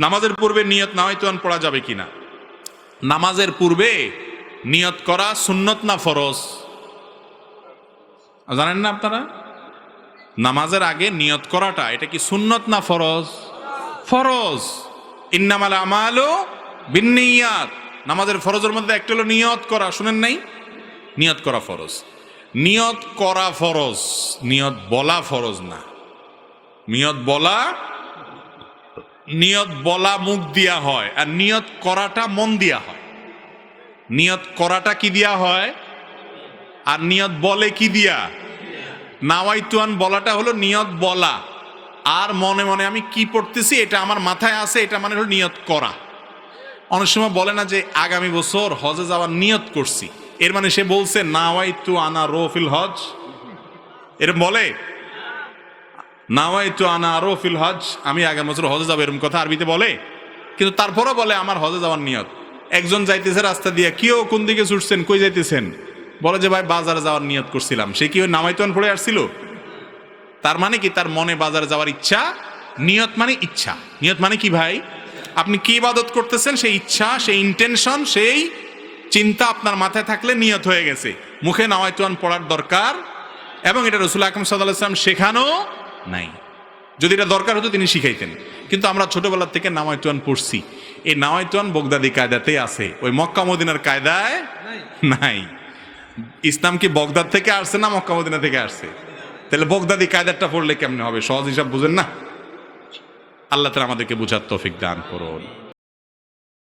নামাজের পূর্বে নিয়ত নাওয়াইতুন পড়া যাবে কিনা? নামাজের পূর্বে নিয়ত করা সুন্নত না ফরজ? জানেন না আপনারা? নামাজের আগে নিয়ত করাটা এটা কি সুন্নত না ফরজ? ফরজ। ইন্নামাল আমালু বিন্নিয়াত। নামাজের ফরজের মধ্যে একটা হলো নিয়ত করা, শুনেন নাই? নিয়ত করা ফরজ। নিয়ত করা ফরজ, নিয়ত বলা ফরজ না। নিয়ত বলা মুখ দিয়া হয়, আর নিয়ত করাটা মন দিয়া হয়। নিয়ত করাটা কি দিয়া হয়, আর নিয়ত বলে কি দিয়া? নাওয়াইতুন বলাটা হলো নিয়ত বলা, আর মনে মনে আমি কি পড়তেছি এটা আমার মাথায় আছে, এটা মানে হলো নিয়ত করা। অনেক সময় বলে না যে আগামী বছর হজে যাওয়ার নিয়ত করছি, এর মানে সে বলছে নাওয়াইতু আনা রোফিল হজ। এরকম বলে নাওয়াইতু আনা রোফিল হজ, আমি আগামী বছর হজে যাবো, এরকম কথা আরবিতে বলে। কিন্তু তারপরও বলে আমার হজে যাওয়ার নিয়ত। একজন যাইতেছে রাস্তা দিয়ে, কেউ কোন দিকে ছুটছেন, কই যাইতেছেন? বলে যে ভাই বাজারে যাওয়ার নিয়ত করছিলাম। সে কি ওই নাওয়াইতুন পড়ে আসছিল? তার মানে কি তার মনে বাজারে যাওয়ার ইচ্ছা। নিয়ত মানে ইচ্ছা। নিয়ত মানে কি ভাই? আপনি কি ইবাদত করতেছেন সেই ইচ্ছা, সেই ইন্টেনশন, সেই চিন্তা আপনার মাথায় থাকলে নিয়ত হয়ে গেছে। মুখে নাওয়াইতুন পড়ার দরকার, এবং এটা রাসূল আকরাম সাল্লাল্লাহু আলাইহি ওয়াসাল্লাম শেখানো নাই। যদি এটা দরকার হতো তিনি শিখাইতেন। কিন্তু আমরা ছোটবেলা থেকে নাওয়াইতুন পড়ছি। এই নাওয়াইতুন বগদাদি কায়দাতেই আছে, ওই মক্কা মদিনার কায়দায় নাই। ইসলাম কি বগদাদ থেকে আসছে না মক্কা মদিনা থেকে আসছে? তাহলে বগদাদি কায়দাটা পড়লে কেমনে হবে? সহজ হিসাব বুঝেন না? আল্লাহ তাআলা আমাদেরকে বুঝার তৌফিক দান করুন।